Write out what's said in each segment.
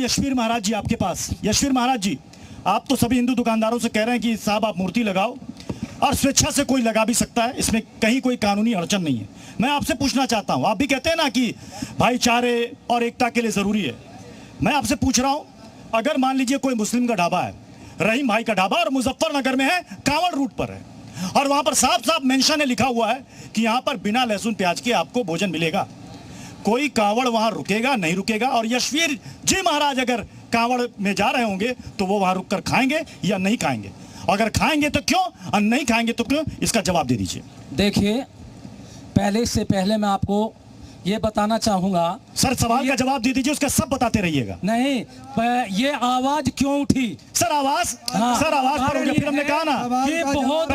यशवीर महाराज जी आपके पास। यशवीर महाराज जी, आप तो सभी हिंदू दुकानदारों से कह रहे हैं कि साहब आप मूर्ति लगाओ, और स्वेच्छा से कोई लगा भी सकता है, इसमें कहीं कोई कानूनी अड़चन नहीं है। मैं आपसे पूछना चाहता हूं, आप भी कहते हैं ना कि भाईचारे और एकता के लिए जरूरी है। मैं आपसे पूछ रहा हूं, अगर मान लीजिए कोई मुस्लिम का ढाबा है, रहीम भाई का ढाबा, और मुजफ्फरनगर में है, कांवड़ रूट पर है, और वहां पर साफ साफ मेंशन है, लिखा हुआ है कि यहां पर बिना लहसुन प्याज के आपको भोजन मिलेगा, कोई कांवड़ वहां रुकेगा नहीं रुकेगा? और यशवीर जी महाराज अगर कांवड़ में जा रहे होंगे तो वो वहां रुककर खाएंगे या नहीं खाएंगे? अगर खाएंगे तो क्यों, और नहीं खाएंगे तो क्यों? इसका जवाब दे दीजिए। देखिए, पहले मैं आपको ये बताना चाहूंगा। सर सवाल का जवाब दे दीजिए, उसका सब बताते रहिएगा। नहीं, ये आवाज क्यों उठी? सर आवाज, हाँ, सर आवाज पर हो गया। फिर हमने कहा ना कि बहुत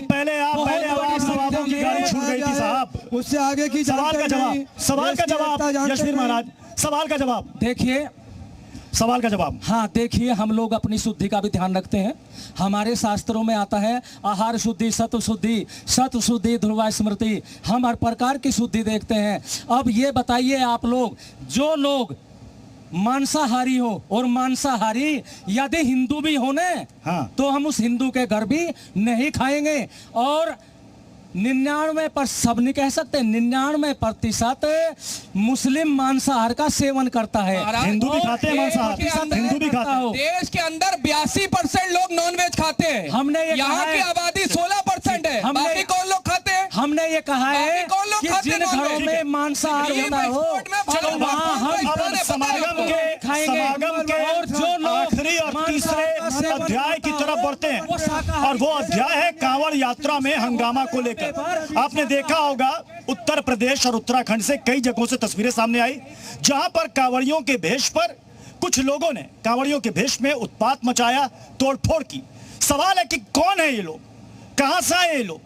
पहले आवाज सवालों की गाड़ी छूट गई थी साहब। उससे आगे की सवाल का जवाब यशवीर महाराज, सवाल का जवाब देखिए, सवाल का जवाब। हाँ देखिए, हम लोग अपनी शुद्धि का भी ध्यान रखते हैं। हमारे शास्त्रों में आता है आहार शुद्धि, सत्व शुद्धि, ध्रुवा स्मृति। हम हर प्रकार की शुद्धि देखते हैं। अब ये बताइए आप लोग, जो लोग मांसाहारी हो, और मांसाहारी यदि हिंदू भी होने, हाँ, तो हम उस हिंदू के घर भी नहीं खाएंगे। और 99% सब नहीं कह सकते, 99% मुस्लिम मांसाहार का सेवन करता है। हिंदू भी खाते हैं मांसाहार, हिंदू भी खाते हैं। देश के अंदर 82% लोग नॉनवेज खाते हैं। हमने ये यहाँ की आबादी 16% है। बाकी कौन लोग खाते हैं? हमने ये कहा है कि जिन घरों में मांसाहार होना हो, चलो वहाँ हम समागम के और जो लोग आखिरी और तीसरे अध्याय की तरफ बढ़ते हैं, और वो अध्याय है कांवड़ यात्रा में हंगामा को लेकर। आपने देखा होगा उत्तर प्रदेश और उत्तराखंड से कई जगहों से तस्वीरें सामने आई, जहां पर कांवड़ियों के भेष पर कुछ लोगों ने कांवड़ियों के भेष में उत्पात मचाया, तोड़फोड़ की। सवाल है कि कौन है ये लोग, कहां से आए ये लोग?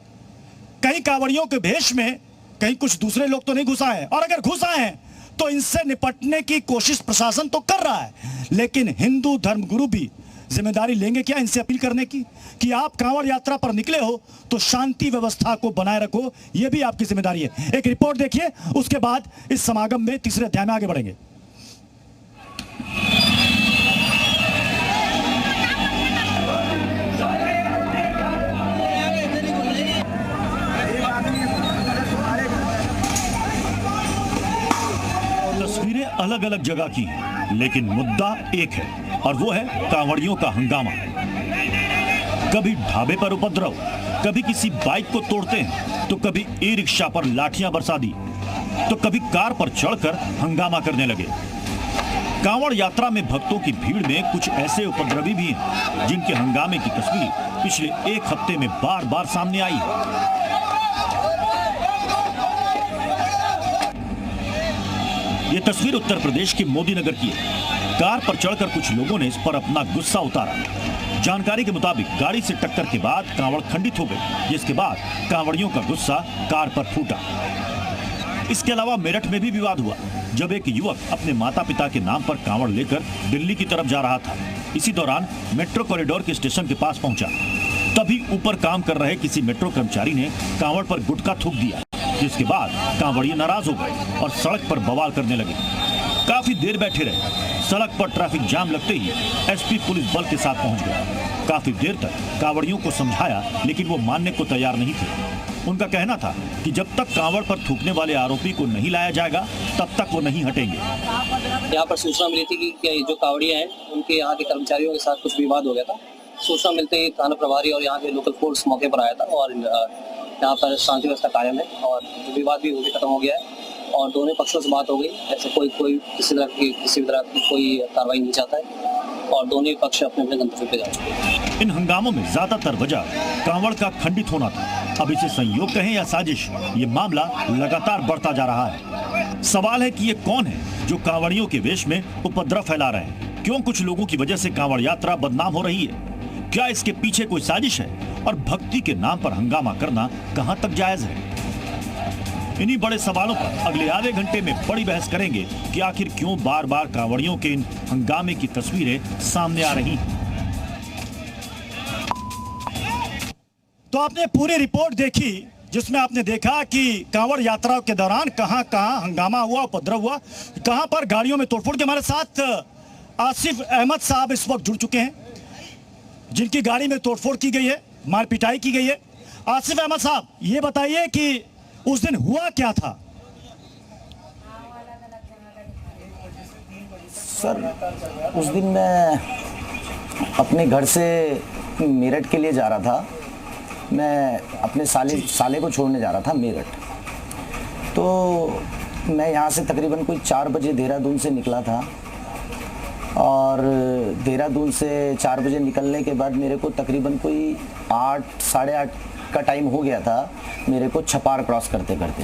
कहीं कांवड़ियों के भेष में कहीं कुछ दूसरे लोग तो नहीं घुस आए हैं, और अगर घुस आए हैं तो इनसे निपटने की कोशिश प्रशासन तो कर रहा है, लेकिन हिंदू धर्मगुरु भी जिम्मेदारी लेंगे क्या इनसे अपील करने की कि आप कांवड़ यात्रा पर निकले हो तो शांति व्यवस्था को बनाए रखो? यह भी आपकी जिम्मेदारी है। एक रिपोर्ट देखिए, उसके बाद इस समागम में तीसरे अध्याय में आगे बढ़ेंगे। तस्वीरें अलग अलग जगह की हैं, लेकिन मुद्दा एक है, और वो है कांवड़ियों का हंगामा। कभी ढाबे पर उपद्रव, कभी किसी बाइक को तोड़ते हैं, तो कभी ई रिक्शा पर लाठियां बरसा दी, तो कभी कार पर चढ़कर हंगामा करने लगे। कांवड़ यात्रा में भक्तों की भीड़ में कुछ ऐसे उपद्रवी भी हैं जिनके हंगामे की तस्वीर पिछले एक हफ्ते में बार बार सामने आई है। ये तस्वीर उत्तर प्रदेश के मोदी नगर की है। कार पर चढ़कर कुछ लोगों ने इस पर अपना गुस्सा उतारा। जानकारी के मुताबिक गाड़ी से टक्कर के बाद कांवड़ खंडित हो गई, जिसके बाद कांवड़ियों का गुस्सा कार पर फूटा। इसके अलावा मेरठ में भी विवाद हुआ, जब एक युवक अपने माता पिता के नाम पर कांवड़ लेकर दिल्ली की तरफ जा रहा था। इसी दौरान मेट्रो कॉरिडोर के स्टेशन के पास पहुंचा, तभी ऊपर काम कर रहे किसी मेट्रो कर्मचारी ने कांवड़ पर गुटखा थूक दिया, जिसके बाद कांवड़िए नाराज हो गए और सड़क पर बवाल करने लगे। काफी देर बैठे रहे। सड़क पर ट्रैफिक जाम लगते ही एसपी पुलिस बल के साथ पहुंच गया। काफी देर तक कांवड़ियों को समझाया, लेकिन वो मानने को तैयार नहीं थे। उनका कहना था कि जब तक कांवड़ पर थूकने वाले आरोपी को नहीं लाया जाएगा, तब तक वो नहीं हटेंगे। यहाँ पर सूचना मिली थी कि जो कांवड़िए हैं, उनके यहाँ के कर्मचारियों के साथ कुछ विवाद हो गया था। सूचना मिलते ही थाना प्रभारी और यहाँ के लोकल फोर्स मौके पर आया था, और यहाँ पर शांति व्यवस्था कायम है, और विवाद भी खत्म हो गया है, और दोनों पक्षों से बात हो गई। ऐसे कोई किसी भी तरह की कोई कार्रवाई नहीं चाहता है, और दोनों पक्ष अपने अपने गंतव्य पे जाते हैं। इन हंगामों में ज्यादातर वजह कांवड़ का खंडित होना था। अब इसे संयोग कहें या साजिश, ये मामला लगातार बढ़ता जा रहा है। सवाल है कि ये कौन है जो कांवड़ियों के वेश में उपद्रव फैला रहे हैं? क्यों कुछ लोगों की वजह से कांवड़ यात्रा बदनाम हो रही है? क्या इसके पीछे कोई साजिश है? और भक्ति के नाम पर हंगामा करना कहां तक जायज है? इन्हीं बड़े सवालों पर अगले आधे घंटे में बड़ी बहस करेंगे कि आखिर क्यों बार बार कांवड़ियों के इन हंगामे की तस्वीरें सामने आ रही हैं। तो आपने पूरी रिपोर्ट देखी, जिसमें आपने देखा कि कांवड़ यात्रा के दौरान कहां कहां हंगामा हुआ, उपद्रव हुआ, कहां पर गाड़ियों में तोड़फोड़ के। हमारे साथ आसिफ अहमद साहब इस वक्त जुड़ चुके हैं, जिनकी गाड़ी में तोड़फोड़ की गई है, मार पिटाई की गई है। आसिफ अहमद साहब, ये बताइए कि उस दिन हुआ क्या था? सर, उस दिन मैं अपने घर से मेरठ के लिए जा रहा था। मैं अपने साले को छोड़ने जा रहा था मेरठ। तो मैं यहाँ से तकरीबन कोई 4 बजे देहरादून से निकला था, और देहरादून से 4 बजे निकलने के बाद मेरे को तकरीबन कोई 8 साढ़े 8 का टाइम हो गया था मेरे को छपार क्रॉस करते करते।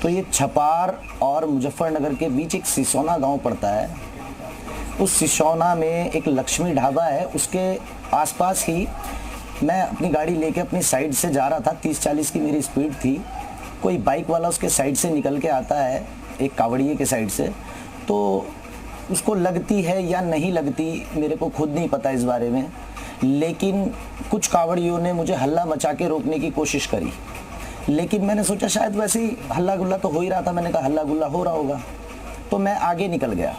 तो ये छपार और मुजफ्फरनगर के बीच एक सिसोना गांव पड़ता है। उस सिसोना में एक लक्ष्मी ढाबा है, उसके आसपास ही मैं अपनी गाड़ी लेके अपनी साइड से जा रहा था। 30-40 की मेरी स्पीड थी। कोई बाइक वाला उसके साइड से निकल के आता है, एक कावड़िए के साइड से। तो उसको लगती है या नहीं लगती मेरे को खुद नहीं पता इस बारे में, लेकिन कुछ कावड़ियों ने मुझे हल्ला मचा के रोकने की कोशिश करी। लेकिन मैंने सोचा शायद वैसे ही हल्ला गुल्ला तो हो ही रहा था, मैंने कहा हल्ला गुल्ला हो रहा होगा। तो मैं आगे निकल गया।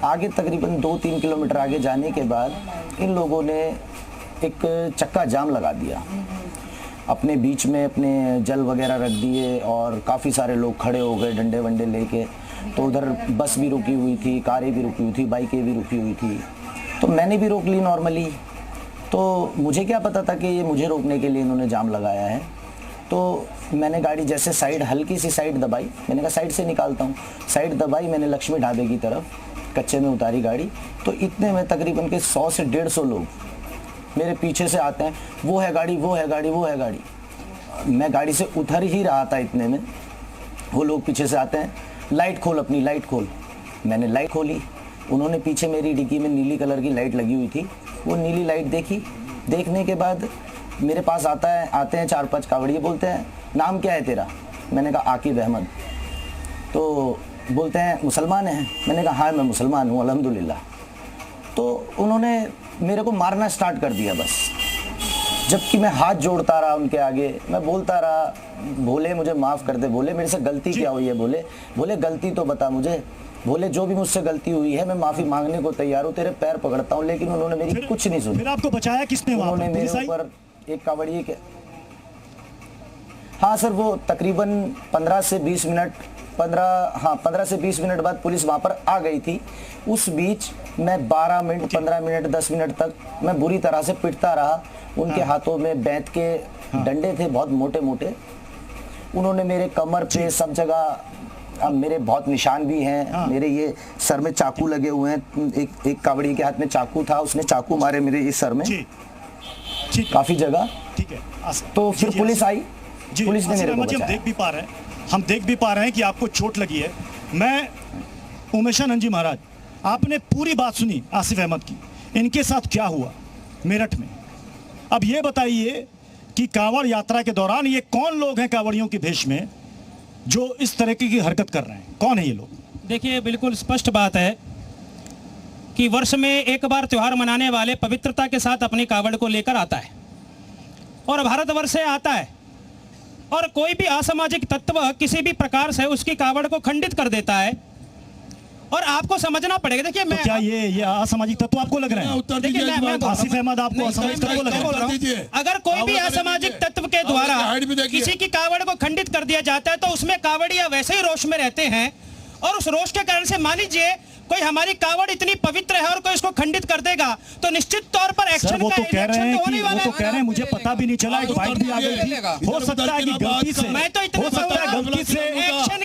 आगे तकरीबन 2-3 किलोमीटर आगे जाने के बाद इन लोगों ने एक चक्का जाम लगा दिया, अपने बीच में अपने जल वगैरह रख दिए, और काफ़ी सारे लोग खड़े हो गए डंडे वंडे लेके। तो उधर बस भी रुकी हुई थी, कारें भी रुकी हुई थी, बाइकें भी रुकी हुई थी। तो मैंने भी रोक ली नॉर्मली। तो मुझे क्या पता था कि ये मुझे रोकने के लिए इन्होंने जाम लगाया है। तो मैंने गाड़ी जैसे साइड, हल्की सी साइड दबाई, मैंने कहा साइड से निकालता हूँ। साइड दबाई मैंने लक्ष्मी ढाबे की तरफ, कच्चे में उतारी गाड़ी। तो इतने में तकरीबन के 100 से 150 लोग मेरे पीछे से आते हैं, वो है गाड़ी, वो है गाड़ी, वो है गाड़ी। मैं गाड़ी से उतर ही रहा था, इतने में वो लोग पीछे से आते हैं, लाइट खोल, अपनी लाइट खोल। मैंने लाइट खोली। उन्होंने पीछे मेरी डिक्की में नीली कलर की लाइट लगी हुई थी, वो नीली लाइट देखी। देखने के बाद मेरे पास आते हैं 4-5 कावड़िए, बोलते हैं नाम क्या है तेरा? मैंने कहा आकिब अहमद। तो बोलते हैं मुसलमान हैं? मैंने कहा हाँ मैं मुसलमान हूँ अल्हम्दुलिल्लाह। तो उन्होंने मेरे को मारना स्टार्ट कर दिया बस, जबकि मैं हाथ जोड़ता रहा उनके आगे। मैं बोलता रहा, बोले मुझे माफ़ कर दे, बोले मेरे से गलती क्या हुई है, बोले गलती तो बता मुझे, बोले जो भी मुझसे गलती हुई है मैं माफ़ी मांगने को तैयार हूँ, तेरे पैर पकड़ता हूँ। लेकिन उन्होंने मेरी कुछ नहीं सुनी। फिर आपको बचाया किसने? उन्होंने मेरे ऊपर एक कावड़िए के, हाँ सर, वो तकरीबन 15 से 20 मिनट बाद पुलिस वहाँ पर आ गई थी। उस बीच मैं 12 मिनट 15 मिनट 10 मिनट तक मैं बुरी तरह से पिटता रहा। उनके हाथों में बैंत के डंडे थे, बहुत मोटे मोटे। उन्होंने मेरे कमर पे सब जगह, अब मेरे बहुत निशान भी हैं। मेरे ये सर में चाकू लगे हुए हैं। एक कावड़ी के हाथ में चाकू था, उसने चाकू मारे मेरे इस सर में काफी जगह। ठीक है। तो फिर पुलिस आई, पुलिस ने मेरे को बचाया। हम देख भी पा रहे हैं कि आपको चोट लगी है। मैं उमेशानंद जी महाराज, आपने पूरी बात सुनी आसिफ अहमद की, इनके साथ क्या हुआ मेरठ में। अब ये बताइए कि कांवड़ यात्रा के दौरान ये कौन लोग हैं कांवड़ियों के भेष में जो इस तरह की हरकत कर रहे हैं? कौन है ये लोग? देखिए, बिल्कुल स्पष्ट बात है कि वर्ष में एक बार त्यौहार मनाने वाले पवित्रता के साथ अपनी कावड़ को लेकर आता है और भारतवर्ष से आता है, और कोई भी असामाजिक तत्व किसी भी प्रकार से उसकी कावड़ को खंडित कर देता है। और आपको समझना पड़ेगा, देखिए मैं, तो क्या ये असामाजिक तत्व आपको लग रहे हैं? देखिए आसिफ अहमद आपको असामाजिक तत्व लग रहे हैं? अगर कोई भी असामाजिक तत्व के द्वारा किसी की कावड़ को खंडित कर दिया जाता है तो उसमें कावड़िया वैसे ही रोष में रहते हैं, और उस रोष के कारण से मान लीजिए कोई हमारी कावड़ इतनी पवित्र है और कोई इसको खंडित कर देगा तो निश्चित तौर पर एक्शन वो तो कह रहे हैं मुझे पता भी नहीं चला, एक बाइक भी आ गई थी। हो सकता है कि गलती से, मैं तो इतना गलती से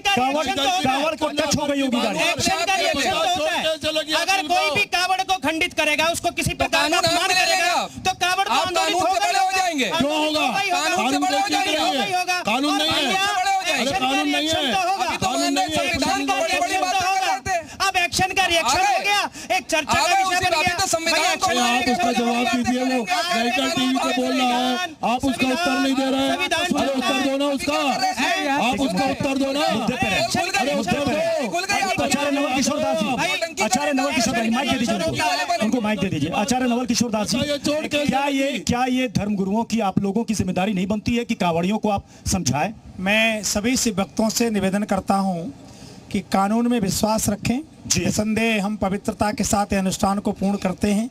कावड़ को टच हो गई होगी गाड़ी। एक्शन का रिएक्शन तो होता है। अगर कोई भी कावड़ को खंडित करेगा, उसको किसी प्रकार का अपमान करेगा तो कावड़ तो आंदोलित होगा, क्यों होगा? कानून नहीं है, कानून नहीं है। अब एक्शन का रिएक्शन हो गया, एक चर्चा का विषय बन गया। आप उसका जवाब दीजिए, वो राइटर टीवी को बोल रहा है, आप उसका उत्तर नहीं दे रहे हैं। अरे उत्तर दो ना उसका, आप उसका उत्तर दो ना, अरे उत्तर दो। आचार्य नवल किशोर दास जी, आचार्य नवल किशोर दास, माइक दे दीजिए उनको, माइक दे दीजिए। आचार्य नवल किशोर दास जी, क्या ये धर्मगुरुओं की, आप लोगों की जिम्मेदारी नहीं बनती है कि कावड़ियों को आप समझाएं? मैं सभी शिव भक्तों से निवेदन करता हूं कि कानून में विश्वास रखें। जी। निसंदेह हम पवित्रता के साथ ये अनुष्ठान को पूर्ण करते हैं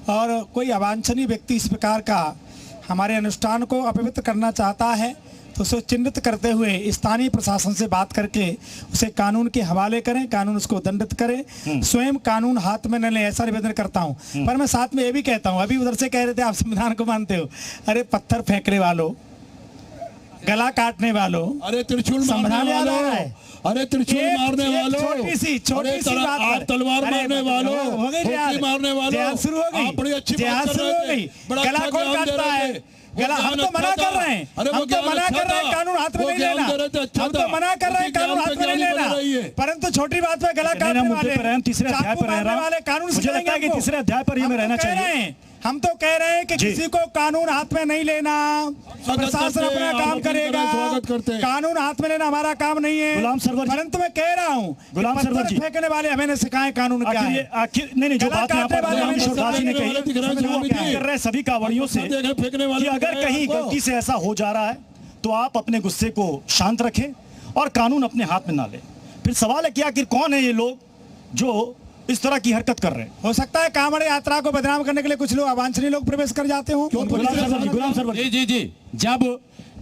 और कोई अवांछनीय व्यक्ति इस प्रकार का हमारे अनुष्ठान को अपवित्र करना चाहता है तो उसे चिन्हित करते हुए स्थानीय प्रशासन से बात करके उसे कानून के हवाले करें, कानून उसको दंडित करे। स्वयं कानून हाथ में न लें, ऐसा निवेदन करता हूं। पर मैं साथ में ये भी कहता हूं, अभी उधर से कह रहे थे आप संविधान को मानते हो, अरे पत्थर फेंकने वालों, गला काटने वालों, अरे त्रिशूल मारने वालों, अरे त्रिशूल मारने वालों, छोटी सी बात आप तलवार मारने वालों, होकी मारने वालों, शुरू हो गई, आप बड़ी अच्छी बात कर शुरू हो रहे गई, थे, बड़ा गला अच्छा कौन ज्ञान दे काटता रहे है? थे। गला हम तो मना कर रहे हैं, हम तो मना कर रहे हैं कानून हाथ में नहीं लेना, हम तो मना कर रहे हैं कानून हाथ में नहीं लेना, परंतु छोटी बात पे गला काटने वाले, तीसरे अध्याय पर रह रहा हूं। वाले कानून मुझे लगता है कि तीसरे अध्याय पर ही में रहना चाहिए। हम तो कह रहे हैं कि किसी को कानून हाथ में नहीं लेना, प्रशासन अपना काम करेगा, कानून हाथ में लेना हमारा काम नहीं है। गुलाम सरवर जी, परंतु मैं कह रहा हूँ गुलाम सरवर जी, फेंकने वाले हमें सिखाए कानून क्या है। आखिर नहीं, जो बात यहाँ पर गुलाम किशोर जी ने कही, कर रहे सभी कांवड़ियों से कि अगर कहीं गलती से ऐसा हो जा रहा है तो आप अपने गुस्से को शांत रखें और कानून अपने हाथ में ना लें। फिर सवाल है कि आखिर कौन है ये लोग जो इस तरह की हरकत कर रहे हैं? हो सकता है कांवड़ यात्रा को बदनाम करने के लिए कुछ लोग अवांछनीय लोग प्रवेश कर जाते हो। गुलाम सरवर जी,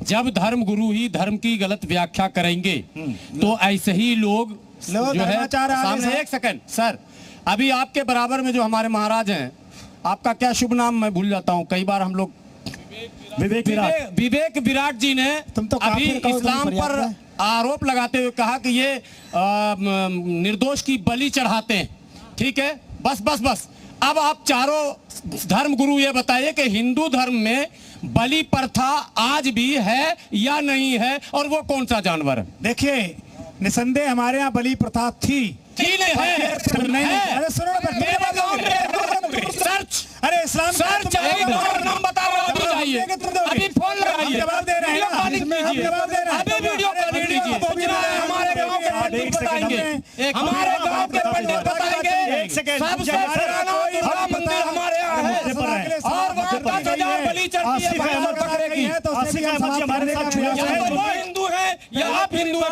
जब धर्म गुरु ही धर्म की गलत व्याख्या करेंगे तो ऐसे ही लोग जो है सामने। एक सेकंड सर, अभी आपके बराबर में जो हमारे महाराज हैं, आपका क्या शुभ नाम मैं भूल जाता हूँ कई बार हम लोग, विवेक विराट जी ने अभी इस्लाम पर आरोप लगाते हुए कहा कि ये निर्दोष की बलि चढ़ाते हैं। ठीक है, बस अब आप चारों धर्म गुरु ये बताइए कि हिंदू धर्म में बलि प्रथा आज भी है या नहीं है, और वो कौन सा जानवर है? देखिए, निसंदेह हमारे यहाँ बलि प्रथा थी। अरे सुनो, सर्च, अरे इस्लाम नाम बता रहा हूं, अभी फोन लगाइए, जवाब दे रहे हैं, हम जवाब दे रहे हैं, अभी वीडियो कॉल कीजिए, हमारे गांव के पंडित बताएंगे, हमारे गांव के पंडित बताएंगे, एक सेकंड, सबसे बड़ा मंदिर हमारे यहाँ है और वहाँ 10,000 बलि चढ़ती है। हिंदू है या आप हिंदू है?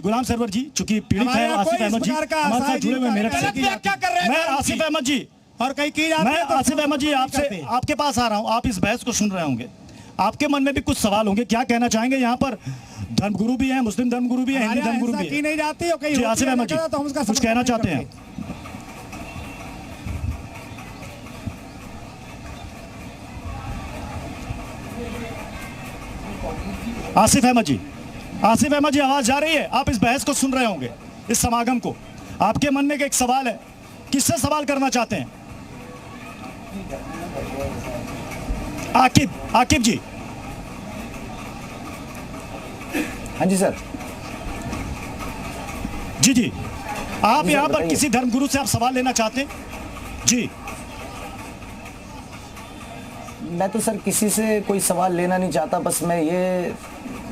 गुलाम सरवर जी, चूंकि पीड़ित है आसिफ अहमद जी, हमारे साथ जुड़े हुए मेरठ से, क्या कर रहे हैं? मैं आसिफ अहमद जी और कई की मैं आसिफ अहमद जी आपसे आपके पास आ रहा हूं। आप इस बहस को सुन रहे होंगे, आपके मन में भी कुछ सवाल होंगे, क्या कहना चाहेंगे? यहाँ पर धर्मगुरु भी हैं, मुस्लिम धर्मगुरु भी हैं, हिंदू धर्मगुरु भी की नहीं जाती हो कहीं। आसिफ अहमद जी कुछ कहना चाहते हैं? आसिफ अहमद जी आवाज जा रही है? आप इस बहस को सुन रहे होंगे, इस समागम को। आपके मन में एक सवाल है, किससे सवाल करना चाहते हैं? आकिब जी। हाँ जी सर। जी आप यहाँ पर बताइए। किसी धर्मगुरु से आप सवाल लेना चाहते हैं? जी। मैं तो सर किसी से कोई सवाल लेना नहीं चाहता, बस मैं ये,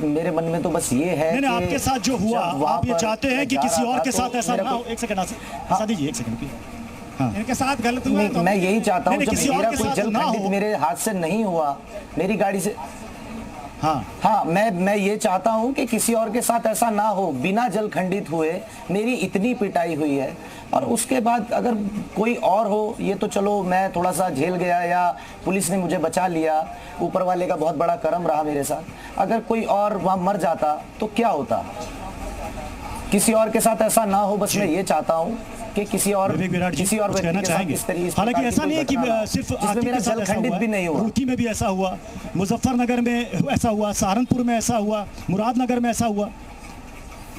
मेरे मन में तो बस ये है नहीं, कि आपके साथ जो हुआ, आप ये चाहते हैं कि किसी और के साथ ऐसा ना हो। एक सेकंड आसिफ जी, एक सेकंड। हाँ। इनके साथ गलत हुआ तो मैं यही चाहता हूँ, जब मेरा कोई जल ना खंडित हो। मेरे हाथ से नहीं हुआ, मेरी गाड़ी से, हाँ, मैं ये चाहता हूँ कि किसी और के साथ ऐसा ना हो। बिना जल खंडित हुए मेरी इतनी पिटाई हुई है, और उसके बाद अगर कोई और हो, ये तो चलो मैं थोड़ा सा झेल गया या पुलिस ने मुझे बचा लिया, ऊपर वाले का बहुत बड़ा करम रहा मेरे साथ। अगर कोई और वहाँ मर जाता तो क्या होता? किसी और के साथ ऐसा ना हो, बस मैं ये चाहता हूँ कि किसी और कहना चाहेंगे। हालांकि ऐसा नहीं है कि सिर्फ मेरा जल खंडित भी नहीं हुआ, रुड़की में भी ऐसा हुआ, मुजफ्फरनगर में ऐसा हुआ, सहारनपुर में ऐसा हुआ, मुरादनगर में ऐसा हुआ।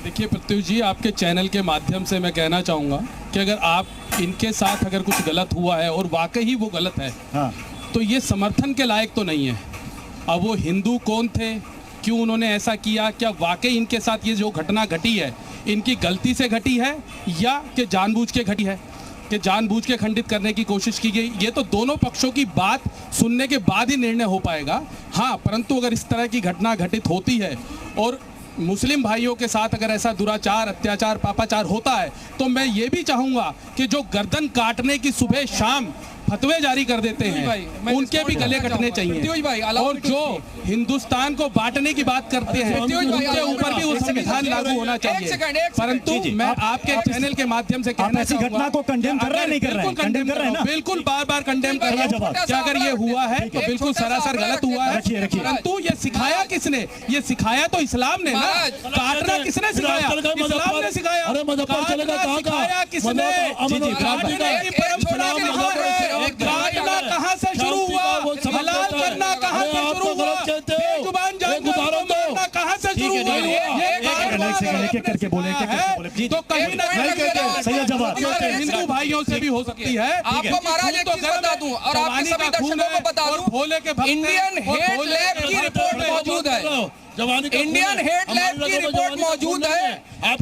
देखिए प्रत्युष जी, आपके चैनल के माध्यम से मैं कहना चाहूँगा कि अगर आप इनके साथ अगर कुछ गलत हुआ है और वाकई ही वो गलत है, हाँ, तो ये समर्थन के लायक तो नहीं है। अब वो हिंदू कौन थे, क्यों उन्होंने ऐसा किया, क्या वाकई इनके साथ ये जो घटना घटी है इनकी गलती से घटी है या कि जानबूझ के घटी है, कि जानबूझ के खंडित करने की कोशिश की गई? ये तो दोनों पक्षों की बात सुनने के बाद ही निर्णय हो पाएगा। हाँ, परंतु अगर इस तरह की घटना घटित होती है और मुस्लिम भाइयों के साथ अगर ऐसा दुराचार, अत्याचार, पापाचार होता है, तो मैं ये भी चाहूँगा कि जो गर्दन काटने की सुबह शाम फतवे जारी कर देते हैं उनके भी गले कटने चाहिए। और जो हिंदुस्तान को बांटने की बात करते हैं उनके ऊपर भी वो संविधान लागू होना चाहिए। परंतु मैं आपके चैनल के माध्यम से कहना ऐसी घटना को कंडेम कर रहे हैं, नहीं कर रहे हैं? कंडेम कर रहे हैं ना? बिल्कुल बार बार कंडेम कर रहा हूं कि अगर ये हुआ है तो बिल्कुल सरासर गलत हुआ है। परंतु ये सिखाया किसने? ये सिखाया तो इस्लाम ने ना। काटना किसने सिखाया? इस्लाम ने सिखाया। अरे मजफ्फर चलेगा कहाँ का? किसने? काटना कहाँ से शुरू हुआ? हलाल करना कहाँ से शुरू हुआ? बेजुबान जानवरों को मारना कहाँ से शुरू हुआ? एक करके बोले तो कहीं ना कहीं सही जवाब हिंदू भाइयों से भी हो सकती है। आपको महाराज एक चीज बता दूं और आपके सभी दर्शकों को बता दूं, इंडियन हेट लैब की रिपोर्ट मौजूद है। इंडियन हेट लैब की रिपोर्ट मौजूद है।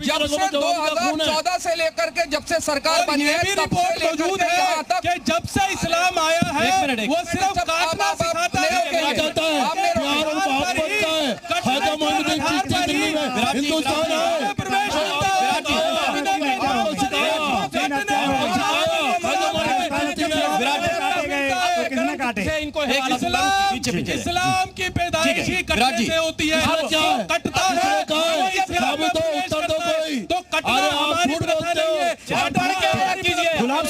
जब से 2014 से लेकर के जब से सरकार बनी है तब से मौजूद है कि जब से इस्लाम आया है वो सिर्फ काटना सिखाता है। हिंदुस्तान इस्लाम की पैदाइश ही कटने से होती है। कटता है तो कटना हमारी प्रथा नहीं है। गुलाम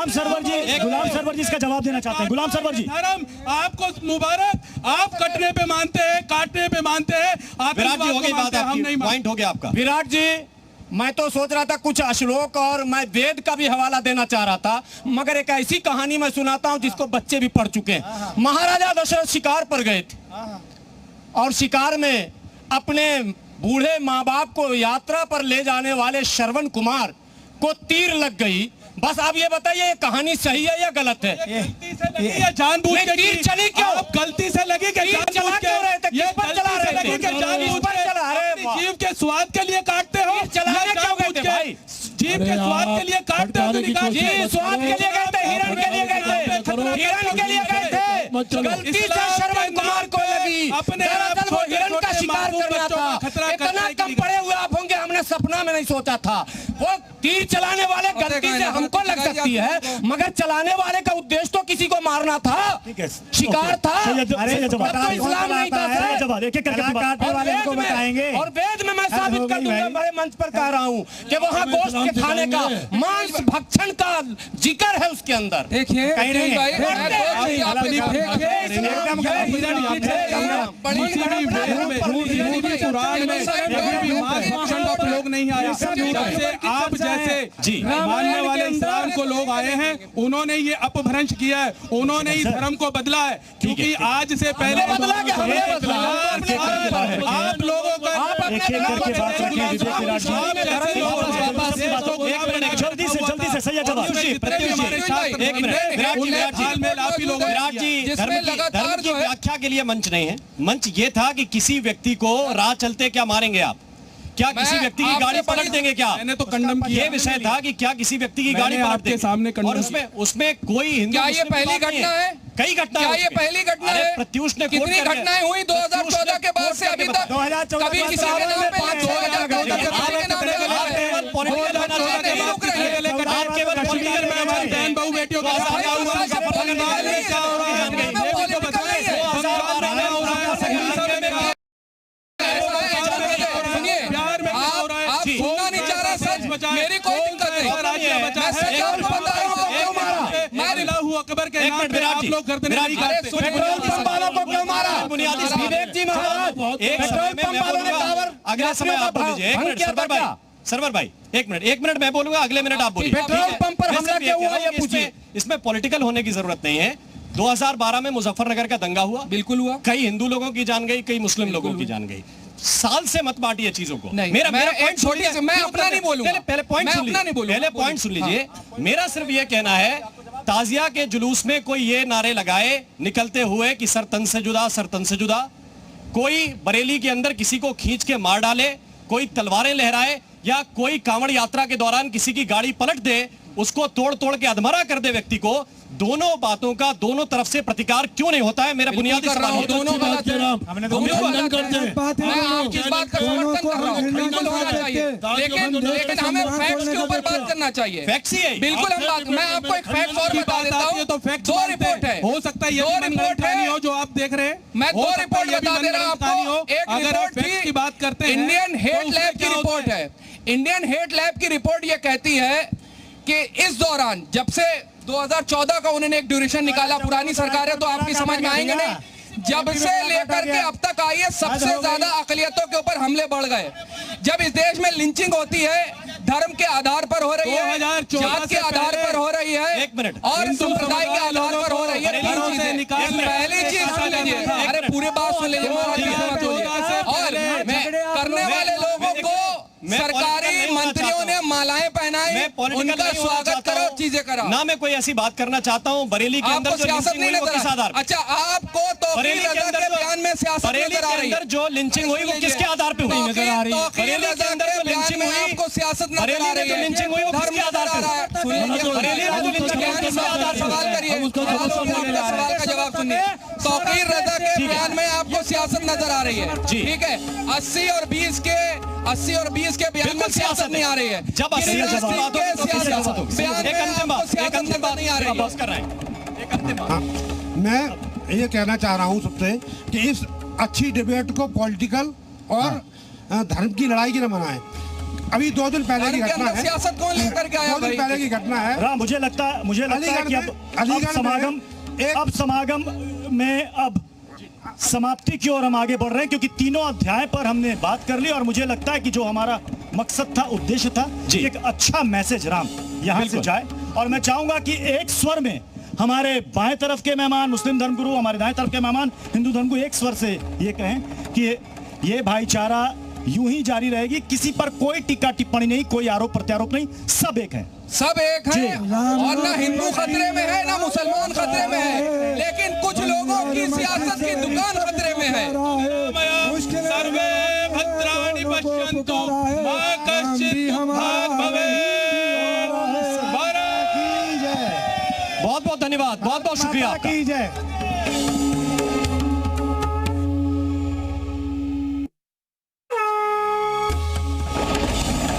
सरवर जी इसका जवाब देना चाहते हैं। गुलाम सरवर जी, धर्म आपको मुबारक, आप कटने पे मानते हैं, काटने पे मानते हैं। आप विराट जी हो गई बात, हम नहीं पॉइंट हो गया आपका। विराट जी, मैं तो सोच रहा था कुछ श्लोक और मैं वेद का भी हवाला देना चाह रहा था, मगर एक ऐसी कहानी मैं सुनाता हूं जिसको बच्चे भी पढ़ चुके हैं। महाराजा दशरथ शिकार पर गए थे और शिकार में अपने बूढ़े माँ बाप को यात्रा पर ले जाने वाले श्रवण कुमार को तीर लग गई। बस आप ये बताइए ये कहानी सही है या गलत है? जानबूझ के तीर चली क्यों? गलती से लगी कि चला क्यों रहे थे? किस पर चला रहे थे? जीव के स्वाद के लिए काटते हो? चलाने क्यों गए थे भाई? जीव के स्वाद के लिए काटते हो? जी स्वाद के लिए गए थे, हिरण के लिए गए थे, हिरण के लिए गए थे। गलती से श्रवण कुमार को लगी। अपने वो हिरण का शिकार करना था। इतना कम पड़े हुए आप होंगे हमने सपना में नहीं सोचा था। वो तीर चलाने वाले गलती से हमको लग सकती है, मगर चलाने वाले का उद्देश्य तो किसी को मारना था, शिकार था। इस्लाम नहीं था। और वेद में मैं साबित कर दूंगा, बड़े मंच पर कह रहा हूँ कि वहाँ गोश्त के खाने का, मांस भक्षण का जिक्र है उसके अंदर। देखिए लोग नहीं आया। आप जैसे मानने वाले इस्लाम को लोग आए हैं, उन्होंने ये अपभ्रंश किया है, उन्होंने इस धर्म को बदला है। क्योंकि आज से पहले आप लोगों का जल्दी से सही जवाब। विराट जी, धर्म की व्याख्या के लिए मंच नहीं है। मंच ये था कि किसी व्यक्ति को राह चलते क्या मारेंगे आप? क्या किसी व्यक्ति की गाड़ी पलट देंगे क्या? मैंने तो कंडम किया। ये विषय था कि क्या किसी व्यक्ति की गाड़ी पलट देंगे सामने और उसमें कोई हिंदू क्या ये पहली घटना है? कई घटना क्या ये पहली घटना है? प्रत्युष ने कितनी घटनाएं हुई 2014 के बाद से अभी तक? कभी किसी के नाम पे 2014 के किसी के नाम पे बहन बहू बेटियों का मेरी कोई दिक्कत नहीं। अकबर के नाम पे आप लोग गर्दनें नहीं काटते। पेट्रोल पंप वालों को क्यों मारा? बुनियादी विवेक जी महाराज, एक पेट्रोल पंप वालों ने अगला समय आप बोल दीजिए। एक मिनट सरवर भाई, एक मिनट मैं बोलूंगा, अगले मिनट आप बोलिए। पेट्रोल पंप पर हमला क्यों हुआ ये पूछिए। इसमें पॉलिटिकल होने की जरूरत नहीं है। 2012 में मुजफ्फरनगर का दंगा हुआ, बिल्कुल हुआ। कई हिंदू लोगों की जान गई, कई मुस्लिम लोगों की जान गई। साल से मत बांटिए चीजों को। मेरा पॉइंट सुन लीजिए। मैं अपना नहीं बोलूंगा। पहले पॉइंट सुन लीजिए। मेरा सिर्फ ये कहना है, ताजिया के जुलूस में कोई ये नारे लगाए निकलते हुए कि सर तन से जुदा, सर तन से जुदा, कोई बरेली के अंदर किसी को खींच के मार डाले, कोई तलवारें लहराए या कोई कांवड़ यात्रा के दौरान किसी की गाड़ी पलट दे, उसको तोड़ तोड़ के अधमरा कर दे व्यक्ति को, दोनों बातों का दोनों तरफ से प्रतिकार क्यों नहीं होता है? मेरा बुनियादी सवाल है। दोनों गलत है। खंडन करते हैं। मैं आपकी इस बात का समर्थन कर रहा हूँ, बिल्कुल होना चाहिए, लेकिन हमें फैक्ट्स के ऊपर बात करना चाहिए। फैक्ट्स ही है। बिल्कुल हम बात, मैं आपको एक फैक्ट और बता देता हूँ। तो फैक्ट दो रिपोर्ट है, हो सकता है, दो रिपोर्ट है हो जो आप देख रहे हैं। मैं दो रिपोर्ट बता दे रहा हूँ आपको। एक रिपोर्ट थी की बात करते हैं, इंडियन हेट लैब की रिपोर्ट है। इंडियन हेट लैब की रिपोर्ट ये कहती है कि इस दौरान जब से 2014 का उन्होंने एक ड्यूरेशन निकाला, पुरानी सरकार है तो आपकी समझ में आएंगे नहीं, जब से लेकर के अब तक आई है सबसे ज्यादा अकलियतों के ऊपर हमले बढ़ गए। जब इस देश में लिंचिंग होती है, धर्म के आधार पर हो रही है, जात के आधार पर हो रही है, एक मिनट, और संप्रदाय के आधार पर हो रही है। पहली चीज सुन लीजिए, अरे पूरे बात सुन लीजिए, और करने वाले लोगों को सरकारी मंत्रियों ने मालाएं पहनाई, उनका स्वागत करो, चीजें करो ना। मैं कोई ऐसी बात करना चाहता हूँ बरेली के अंदर जो सियासत नहीं लिंचिंग हुई वो किस आधार पर? अच्छा, आपको तो बरेली के अंदर बयान में सियासत बरेली के अंदर जो लिंचिंग हुई वो किसके आधार पे हुई नजर आ रही है? बरेली के अंदर जो लिंचिंग हुई, आपको सियासत नजर आ रही है। बरेली में जो लिंचिंग हुई वो किसके आधार पे हुई? बरेली में जो लिंचिंग हुई किसके आधार पे? सवाल करिए, सवाल का जवाब सुनिए। तौकीर रजा के बयान में आपको सियासत नजर आ रही है, ठीक है। 80 और 20 के बयान में सियासत नहीं आ रही है। जब 80 नहीं आ रही है। मैं ये कहना चाह रहा हूँ सबसे कि इस अच्छी डिबेट को पॉलिटिकल और धर्म की लड़ाई की न बनाएं। अभी 2 दिन पहले की घटना है, सियासत कौन लेकर के आया? 2 दिन पहले की घटना है। राम, मुझे लगता है कि अब समागम में अब समाप्ति की ओर हम आगे बढ़ रहे हैं, क्योंकि तीनों अध्याय पर हमने बात कर ली और मुझे लगता है कि जो हमारा मकसद था, उद्देश्य था, एक अच्छा मैसेज राम यहाँ से जाए। और मैं चाहूंगा कि एक स्वर में हमारे बाएं तरफ के मेहमान मुस्लिम धर्मगुरु, हमारे दाएं तरफ के मेहमान हिंदू धर्मगुरु एक स्वर से ये कहें कि ये भाईचारा यूं ही जारी रहेगी, किसी पर कोई टिक्का टिप्पणी नहीं, कोई आरोप प्रत्यारोप नहीं, सब एक है, सब एक है। और ना हिंदू खतरे में है ना मुसलमान खतरे में है, लेकिन कुछ लोगों की सियासत की दुकान खतरे में है। सर्वे भद्राणि पश्यन्तु मा कश्चित् दुःखात् भवेत्। बहुत बहुत धन्यवाद, बहुत बहुत शुक्रिया आपका।